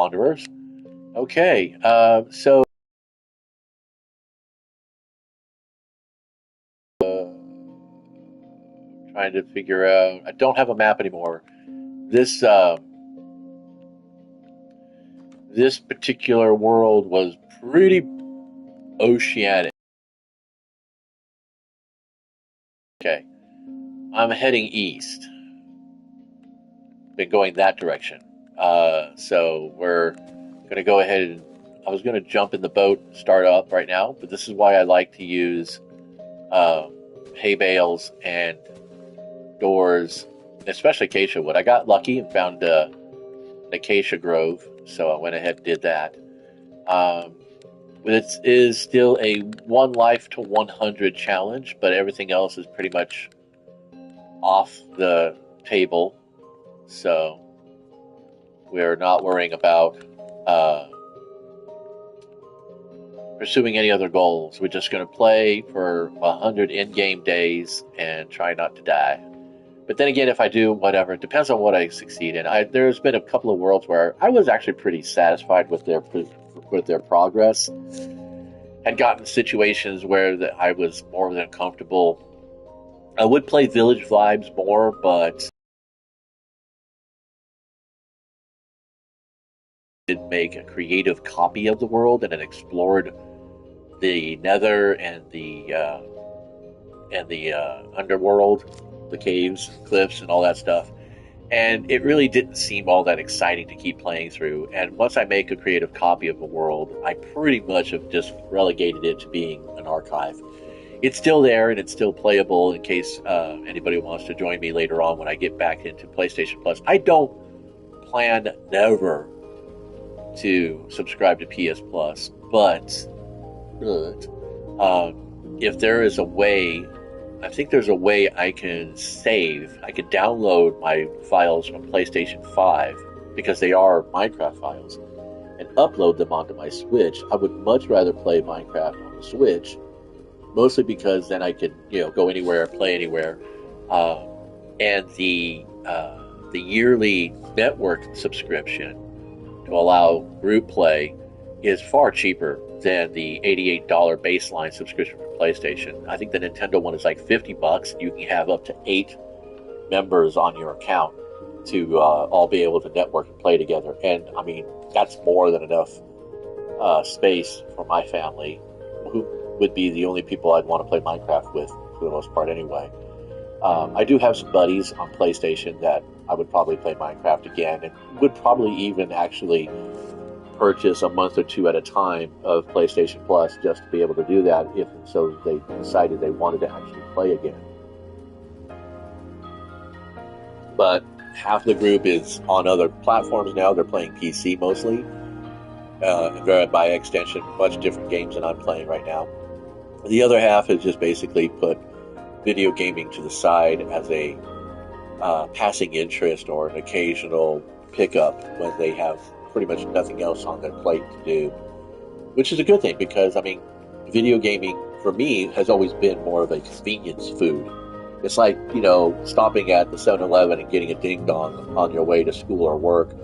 Wanderers. Okay, so uh, trying to figure out. I don't have a map anymore. This this particular world was pretty oceanic. Okay, I'm heading east. Been going that direction. So we're going to go ahead and I was going to jump in the boat, start up right now, but this is why I like to use um, hay bales and doors, especially acacia wood. I got lucky and found an acacia grove, so I went ahead and did that. Um, it is still a one life to 100 challenge, but everything else is pretty much off the table. So we're not worrying about uh, pursuing any other goals. We're just going to play for 100 in-game days and try not to die. But then again, if I do, whatever, it depends on what I succeed in. There's been a couple of worlds where I was actually pretty satisfied with their progress. Had gotten situations where I was more than comfortable. I would play Village Vibes more, but did make a creative copy of the world and then explored the Nether and the underworld, the caves, cliffs, and all that stuff. And it really didn't seem all that exciting to keep playing through. And once I make a creative copy of the world, I pretty much have just relegated it to being an archive. It's still there and it's still playable in case anybody wants to join me later on when I get back into PlayStation Plus. I don't plan never to subscribe to PS Plus, but if there is a way, I think there's a way I can save. I can download my files from PlayStation 5 because they are Minecraft files and upload them onto my Switch. I would much rather play Minecraft on the Switch, mostly because then I can, go anywhere, play anywhere, um, and the yearly network subscription to allow group play is far cheaper than the $88 baseline subscription for PlayStation. I think the Nintendo one is like $50. You can have up to 8 members on your account to all be able to network and play together. And I mean, that's more than enough space for my family, who would be the only people I'd want to play Minecraft with for the most part anyway. I do have some buddies on PlayStation that I would probably play Minecraft again, and would probably even actually purchase a month or two at a time of PlayStation Plus just to be able to do that if and so they decided they wanted to actually play again. But half the group is on other platforms now. They're playing PC mostly, and by extension, much different games than I'm playing right now. The other half has just basically put video gaming to the side as a passing interest or an occasional pickup when they have pretty much nothing else on their plate to do, which is a good thing because, I mean, video gaming for me has always been more of a convenience food. It's like, stopping at the 7-Eleven and getting a ding dong on your way to school or work.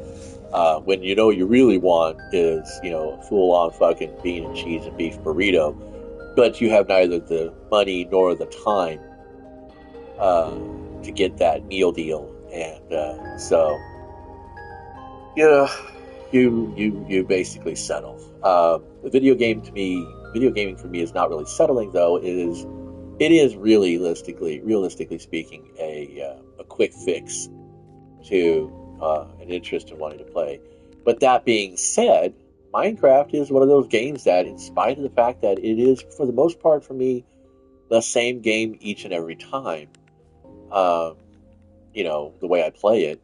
When you really want is, a full on fucking bean and cheese and beef burrito, but you have neither the money nor the time uh, to get that meal deal. And so, yeah, you basically settle. Video gaming for me is not really settling though. It is realistically speaking, a quick fix to an interest in wanting to play. But that being said, Minecraft is one of those games that, in spite of the fact that it is for the most part for me the same game each and every time, um, the way I play it,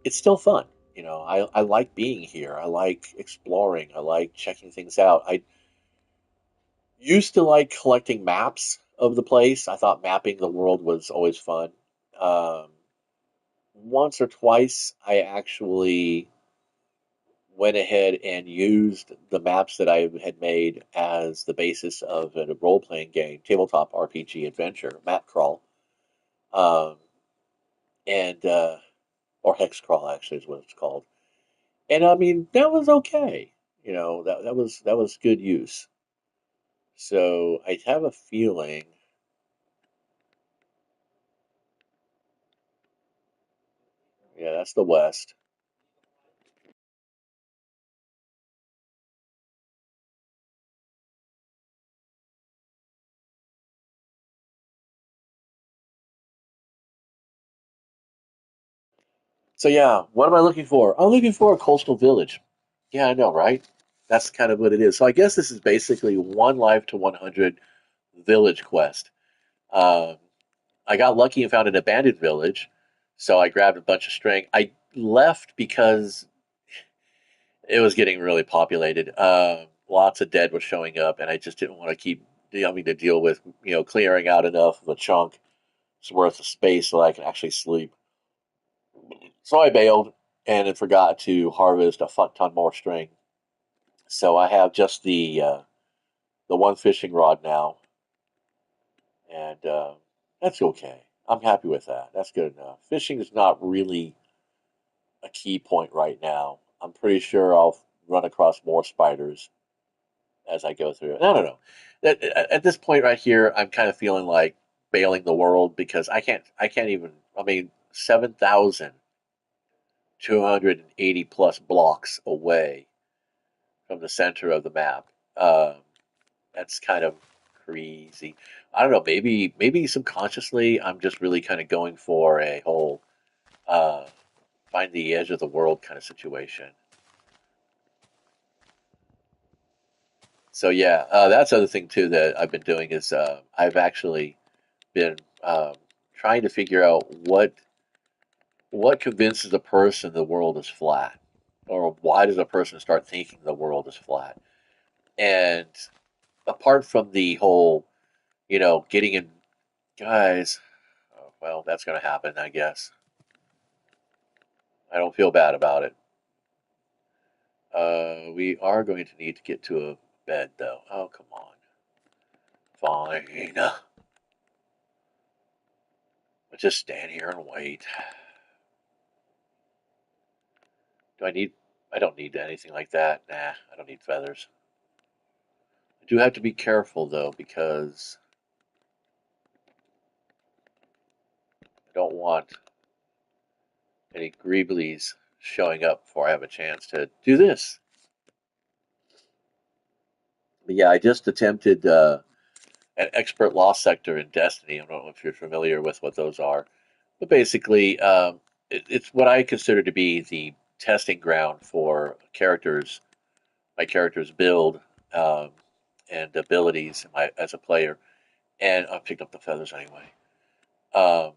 it's still fun. I like being here. I like exploring. I like checking things out. I used to like collecting maps of the place. I thought mapping the world was always fun. Um, Once or twice, I actually went ahead and used the maps that I had made as the basis of a role playing game, tabletop RPG adventure, map crawl, um, and or hex crawl actually is what it's called. And I mean, that was okay. That was good use. So I have a feeling, yeah, that's the West. So yeah, what am I looking for? I'm looking for a coastal village. Yeah, I know, right? That's kind of what it is. So I guess this is basically one life to 100 village quest. Um, I got lucky and found an abandoned village, so I grabbed a bunch of string. I left because it was getting really populated. Lots of dead was showing up, and I just didn't want to keep having to deal with clearing out enough of a chunk worth of space so I can actually sleep. So I bailed and then forgot to harvest a fuck ton more string. So I have just the one fishing rod now, and that's okay. I'm happy with that. That's good enough. Fishing is not really a key point right now. I'm pretty sure I'll run across more spiders as I go through it. I don't know. At this point right here, I'm kind of feeling like bailing the world because I can't even. I mean, 7,280 plus blocks away from the center of the map. Um, that's kind of crazy. I don't know. Maybe subconsciously, I'm just really kind of going for a whole uh, find the edge of the world kind of situation. So yeah, that's the other thing too that I've been doing is I've actually been trying to figure out what convinces a person the world is flat, or why does a person start thinking the world is flat? And apart from the whole, getting in, guys, well, that's going to happen, I guess. I don't feel bad about it. We are going to need to get to a bed, though. Oh, come on. Fine. I'll just stand here and wait. Do I need? I don't need anything like that. Nah, I don't need feathers. I do have to be careful though because I don't want any greeblies showing up before I have a chance to do this. But yeah, I just attempted an expert law sector in Destiny. I don't know if you're familiar with what those are, but basically, it's what I consider to be the testing ground for characters, my character's build um, and abilities as a player. And I picked up the feathers anyway. Um,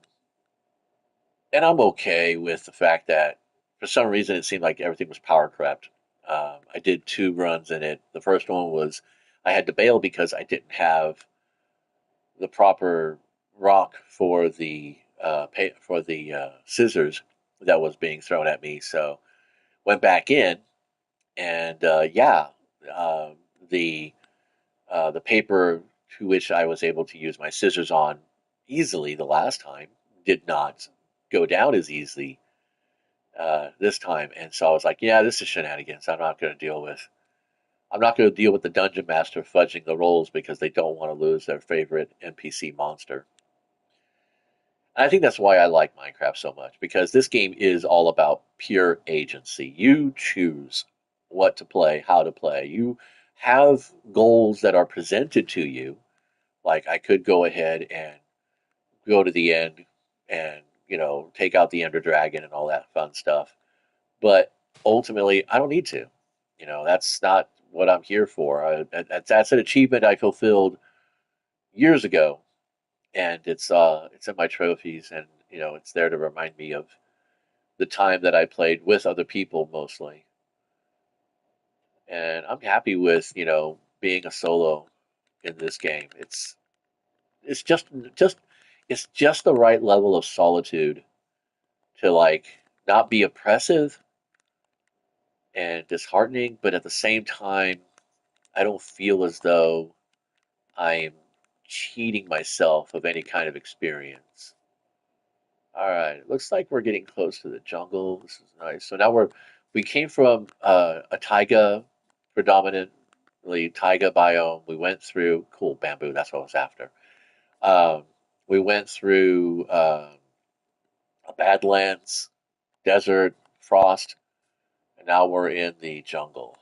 and I'm okay with the fact that for some reason it seemed like everything was power crept. I did two runs in it. The first one was I had to bail because I didn't have the proper rock for the scissors that was being thrown at me. So went back in, and yeah, uh, the the paper to which I was able to use my scissors on easily the last time did not go down as easily this time, and so I was like, yeah, this is shenanigans. I'm not going to deal with. I'm not going to deal with the dungeon master fudging the rolls because they don't want to lose their favorite NPC monster. And I think that's why I like Minecraft so much because this game is all about pure agency. You choose what to play, how to play. You have goals that are presented to you. Like I could go ahead and go to the end and take out the Ender Dragon and all that fun stuff. But ultimately, I don't need to. That's not what I'm here for. That's an achievement I fulfilled years ago, and it's in my trophies, and it's there to remind me of the time that I played with other people mostly. And I'm happy with being a solo in this game. It's just it's just the right level of solitude to like not be oppressive and disheartening, but at the same time, I don't feel as though I'm cheating myself of any kind of experience. All right, it looks like we're getting close to the jungle. This is nice. So now We came from a taiga, predominantly taiga biome. We went through cool bamboo. That's what I was after. Um, we went through a badlands, desert, frost, and now we're in the jungle,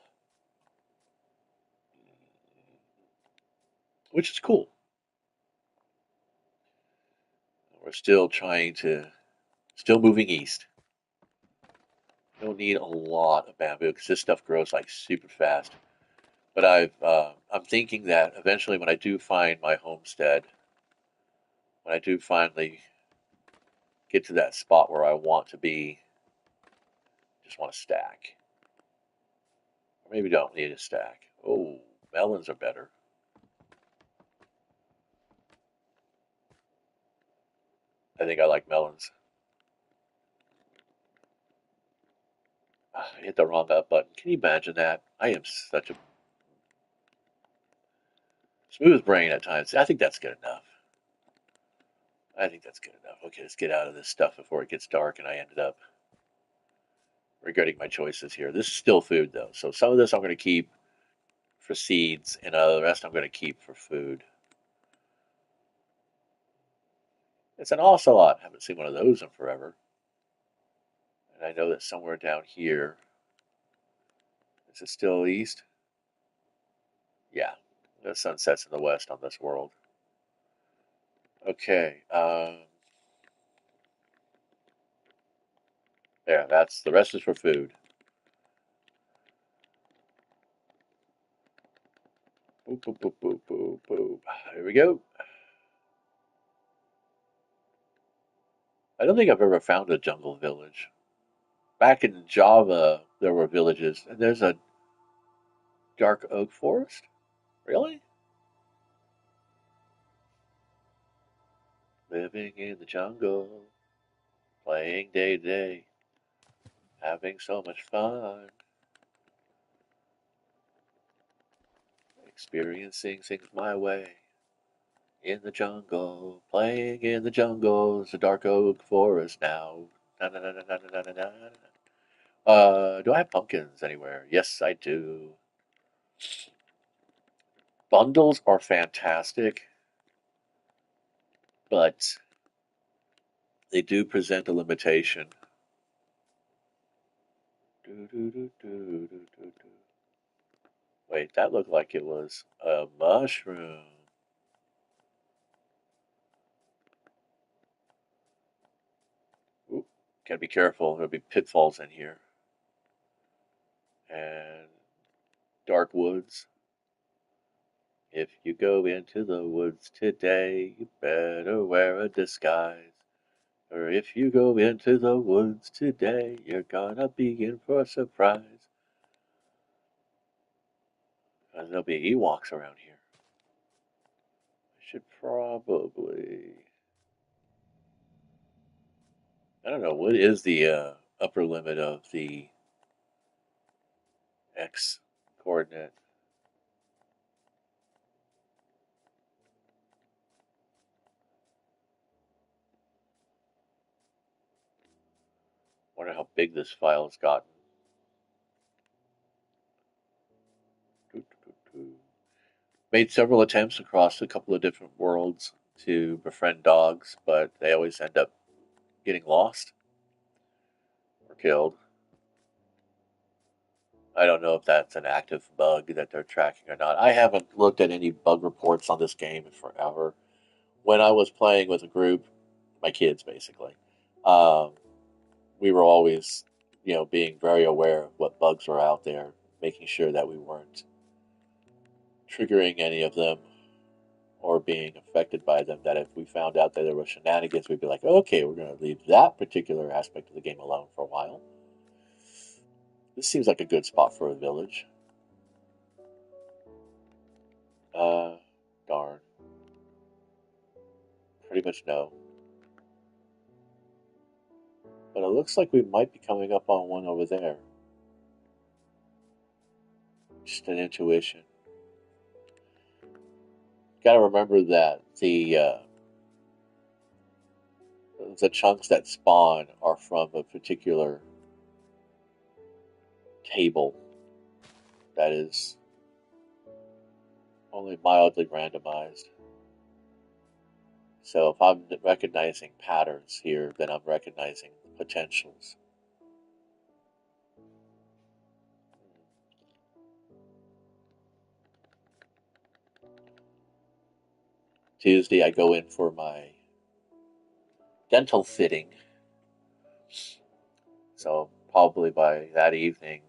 which is cool. We're still still moving east. Don't need a lot of bamboo because this stuff grows like super fast. But I'm thinking that eventually, when I do find my homestead, when I do finally get to that spot where I want to be, just want to stack. Or maybe don't need a stack. Oh, melons are better. I think I like melons. I hit the wrong up button. Can you imagine that? I am such a smooth brain at times. I think that's good enough. I think that's good enough. Okay, let's get out of this stuff before it gets dark and I ended up regretting my choices here. This is still food though, so some of this I'm going to keep for seeds, and the rest I'm going to keep for food. It's an ocelot. I haven't seen one of those in forever. And I know that somewhere down here, is it still east? Yeah, the sun sets in the west on this world. Okay, yeah, that's the rest is for food. Boop, boop, boop, boop, boop, boop. Here we go. I don't think I've ever found a jungle village. Back in Java, there were villages, and there's a dark oak forest. Really? Living in the jungle, playing day to day, having so much fun, experiencing things my way. In the jungle, playing in the jungle, it's a dark oak forest now. Na, na, na, na, na, na, na, na, na. Do I have pumpkins anywhere? Yes, I do. Bundles are fantastic, but they do present a limitation. Do, do, do, do, do, do, do. Wait, that looked like it was a mushroom. Oop, gotta be careful. There'll be pitfalls in here. And dark woods. If you go into the woods today, you better wear a disguise. Or if you go into the woods today, you're gonna be in for a surprise. And there'll be Ewoks around here. I should probably. I don't know, what is the upper limit of the X coordinate? Wonder how big this file has gotten. Made several attempts across a couple of different worlds to befriend dogs, but they always end up getting lost or killed. I don't know if that's an active bug that they're tracking or not. I haven't looked at any bug reports on this game in forever. When I was playing with a group, my kids basically, um, we were always, being very aware of what bugs were out there, making sure that we weren't triggering any of them or being affected by them. That if we found out that there were shenanigans, we'd be like, okay, we're going to leave that particular aspect of the game alone for a while. This seems like a good spot for a village. Uh, darn. Pretty much no. But it looks like we might be coming up on one over there. Just an intuition. Got to remember that the chunks that spawn are from a particular table that is only mildly randomized. So if I'm recognizing patterns here, then I'm recognizing potentials. Tuesday, I go in for my dental fitting. So probably by that evening,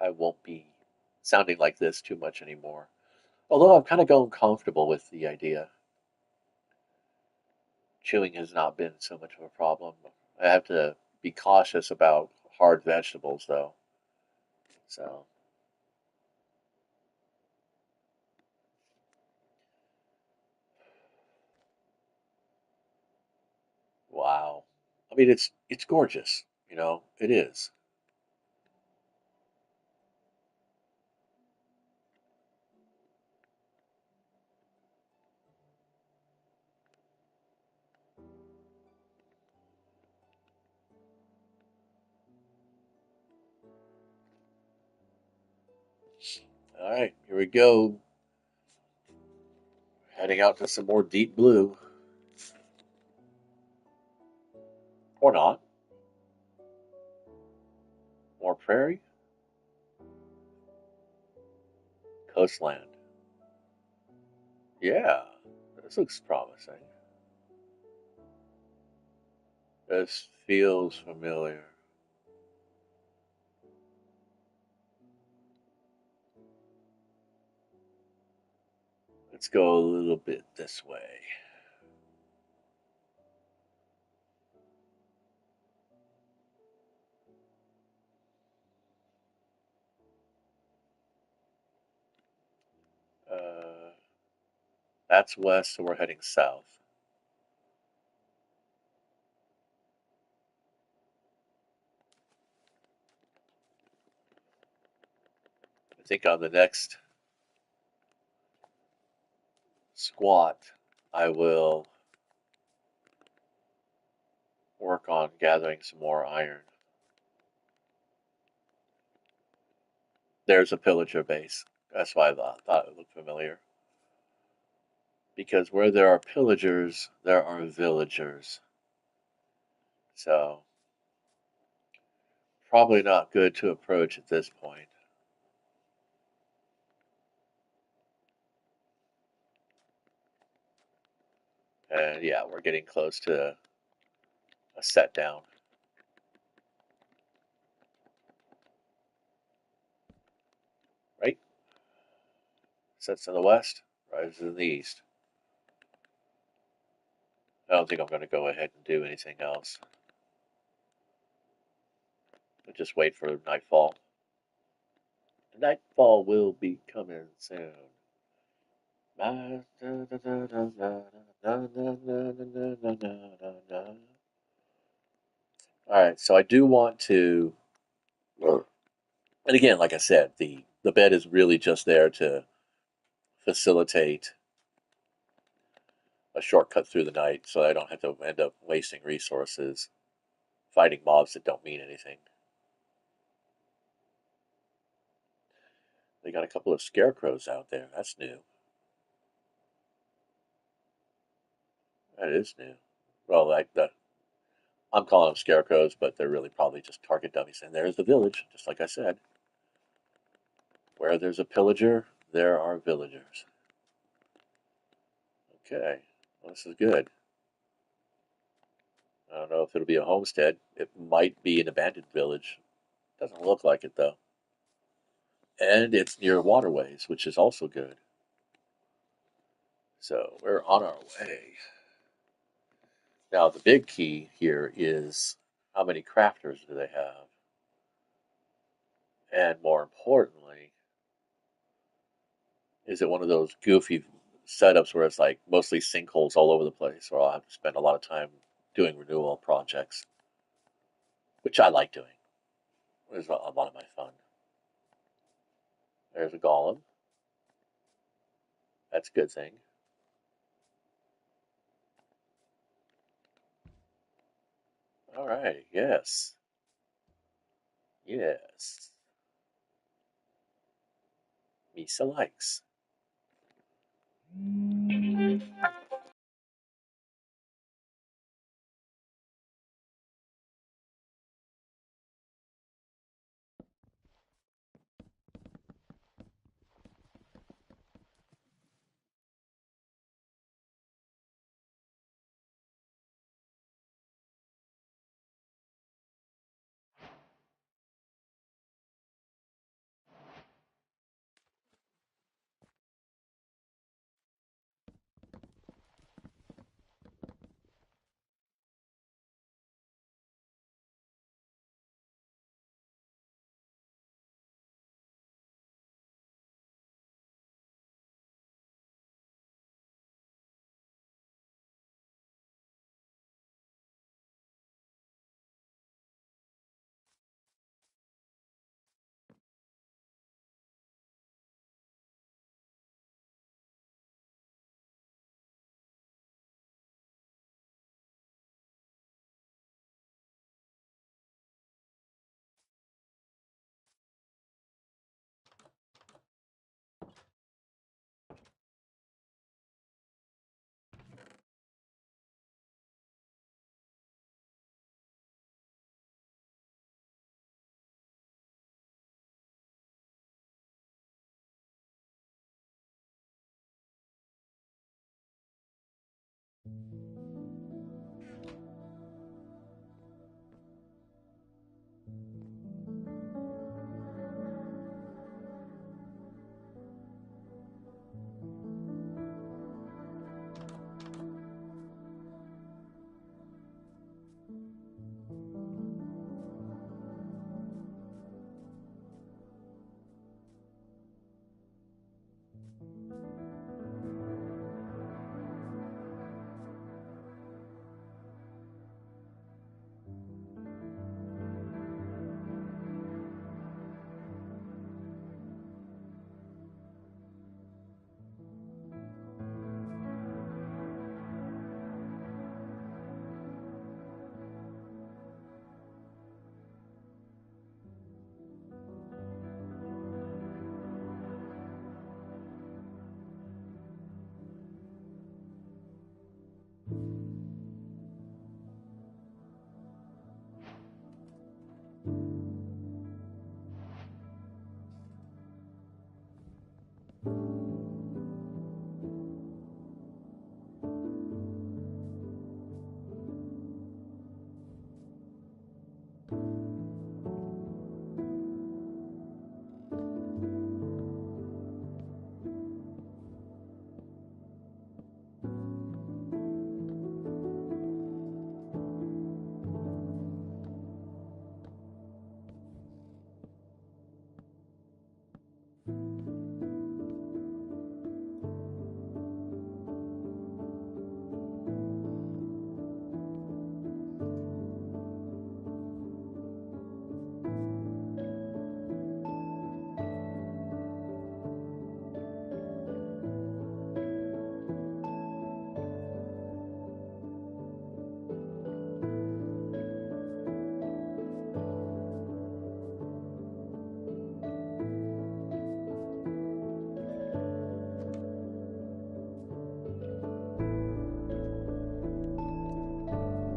I won't be sounding like this too much anymore. Although I'm kind of going comfortable with the idea. Chewing has not been so much of a problem. I have to be cautious about hard vegetables, though. So, wow. I mean, it's gorgeous. It is. All right, here we go. Heading out to some more deep blue, or not. More prairie, coastland. Yeah, this looks promising. This feels familiar. Let's go a little bit this way. Uh, that's west, so we're heading south. I think on the next squat, I will work on gathering some more iron. There's a pillager base. That's why I thought it looked familiar. Because where there are pillagers, there are villagers. So, probably not good to approach at this point. And yeah, we're getting close to a set down. Right? Sets in the west, rises in the east. I don't think I'm going to go ahead and do anything else. I'll just wait for nightfall. Nightfall will be coming soon. All right, so I do want to, and again, like I said, the bed is really just there to facilitate a shortcut through the night, so I don't have to end up wasting resources fighting mobs that don't mean anything. They got a couple of scarecrows out there. That's new. That is new. Well, like I'm calling them scarecrows, but they're really probably just target dummies. And there's the village, just like I said. Where there's a pillager, there are villagers. Okay, well, this is good. I don't know if it'll be a homestead. It might be an abandoned village. Doesn't look like it though. And it's near waterways, which is also good. So we're on our way. Now the big key here is how many crafters do they have? And more importantly, is it one of those goofy setups where it's like mostly sinkholes all over the place, or I'll have to spend a lot of time doing renewal projects, which I like doing. It's a lot of my fun. There's a golem. That's a good thing. All right. Yes. Yes. Misa likes.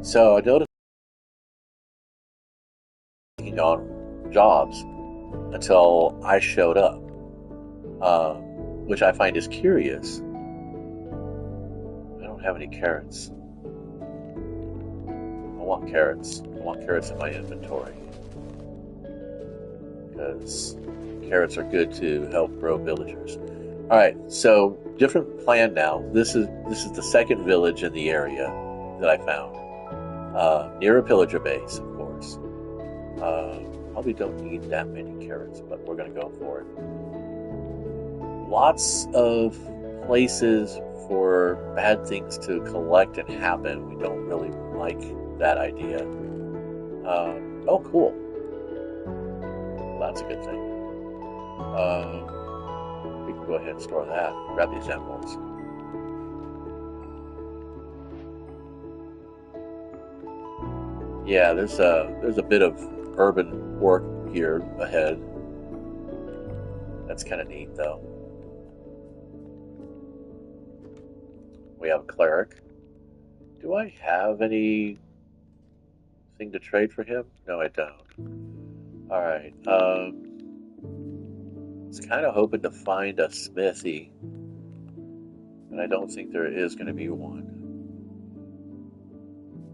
So I noticed taking on jobs until I showed up, which I find is curious. I don't have any carrots. I want carrots. I want carrots in my inventory because carrots are good to help grow villagers. All right, so different plan now. This is the second village in the area that I found, near a pillager base, of course. Probably don't need that many carrots, but we're going to go for it. Lots of places for bad things to collect and happen. We don't really like that idea. Oh, cool. Well, that's a good thing. We can go ahead and store that. Grab these emeralds. Yeah, there's a bit of urban work here ahead. That's kind of neat, though. We have a cleric. Do I have anything to trade for him? No, I don't. All right. I was kind of hoping to find a smithy, but I don't think there is going to be one.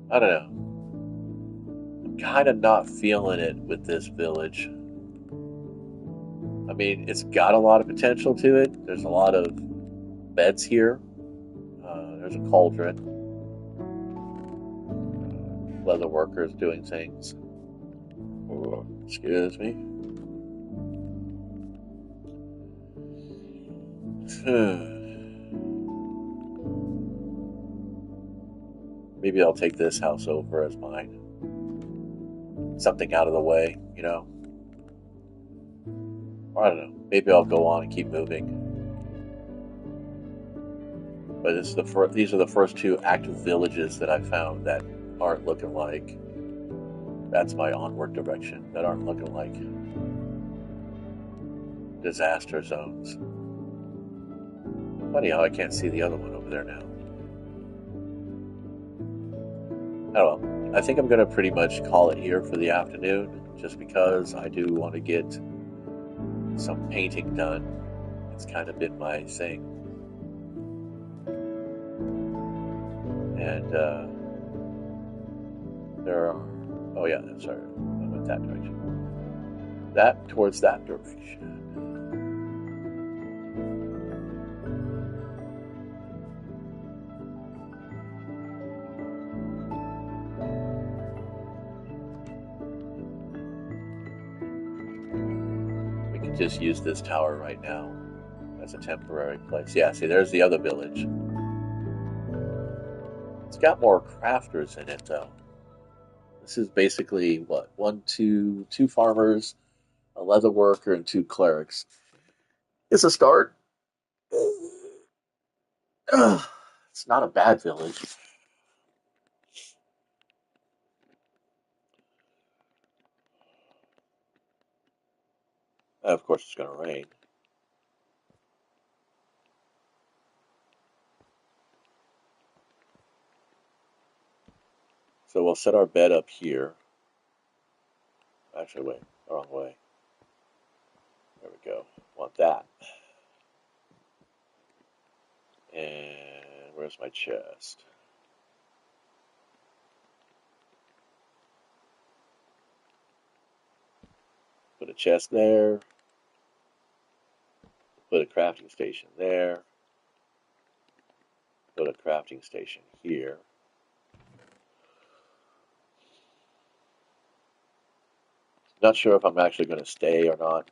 I don't know. I'm kind of not feeling it with this village. I mean, it's got a lot of potential to it. There's a lot of beds here. There's a cauldron. Leather workers doing things. Oh, excuse me. Maybe I'll take this house over as mine. Something out of the way, you know? Or I don't know. Maybe I'll go on and keep moving. But these are the first two active villages that I found that aren't looking like that's my onward direction, that aren't looking like disaster zones. Funny how I can't see the other one over there now. I don't know. I think I'm going to pretty much call it here for the afternoon, just because I do want to get some painting done. It's kind of been my thing. And there are, oh yeah, sorry, I went that direction. That towards that direction. We can just use this tower right now as a temporary place. Yeah, see, there's the other village. It's got more crafters in it, though. This is basically what, two farmers, a leather worker, and two clerics. It's a start. It's not a bad village. Of course, it's going to rain. So we'll set our bed up here. Actually, wait, wrong way. There we go. Want that. And where's my chest? Put a chest there. Put a crafting station there. Put a crafting station here. Not sure if I'm actually going to stay or not,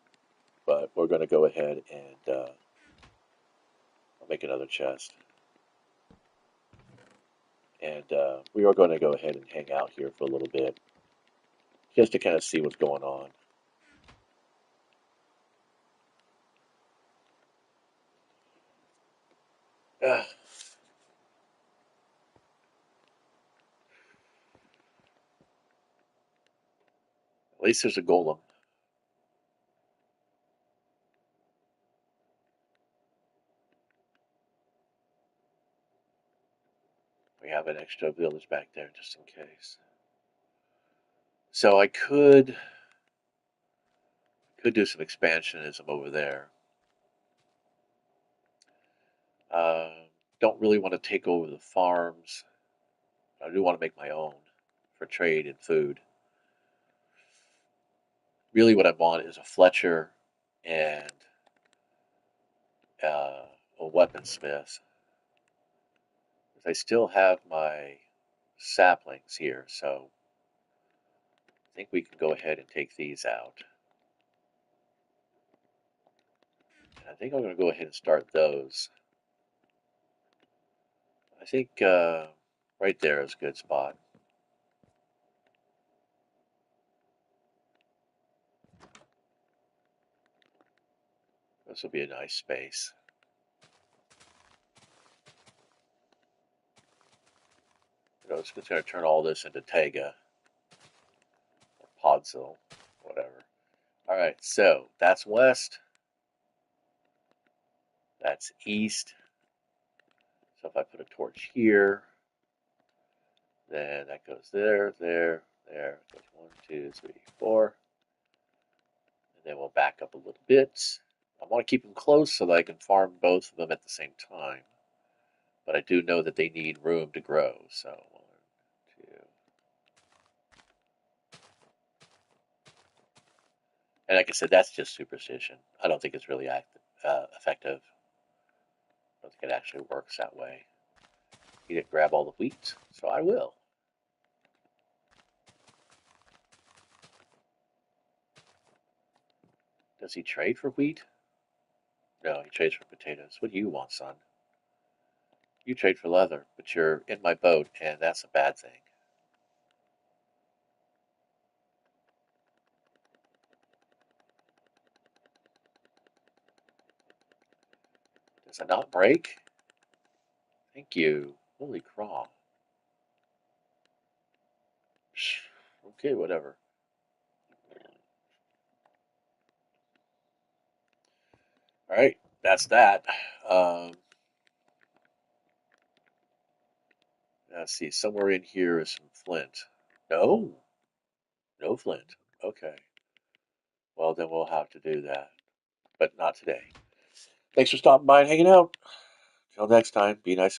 but we're going to go ahead and I'll make another chest. And we are going to go ahead and hang out here for a little bit, just to kind of see what's going on. At least there's a golem. We have an extra village back there just in case. So I could do some expansionism over there. Uh, don't really want to take over the farms. I do want to make my own for trade and food. Really, what I want is a Fletcher and a weaponsmith. I still have my saplings here, so I think we can go ahead and take these out. And I think I'm going to go ahead and start those. I think right there is a good spot. This will be a nice space. It's going to turn all this into Tega or Podzol, whatever. All right, so that's west. That's east. So if I put a torch here, then that goes there, there, there. It goes 1, 2, 3, 4. And then we'll back up a little bit. I want to keep them close so that I can farm both of them at the same time. But I do know that they need room to grow. So 1, 2. And like I said, that's just superstition. I don't think it's really effective. I don't think it actually works that way. He didn't grab all the wheat, so I will. Does he trade for wheat? No, he trades for potatoes. What do you want, son? You trade for leather, but you're in my boat, and that's a bad thing. Does it not break? Thank you. Holy craw. Okay, whatever. All right, that's that. Um, let's see. Somewhere in here is some flint. No, no flint. Okay. Well, then we'll have to do that, but not today. Thanks for stopping by and hanging out. Till next time, be nice.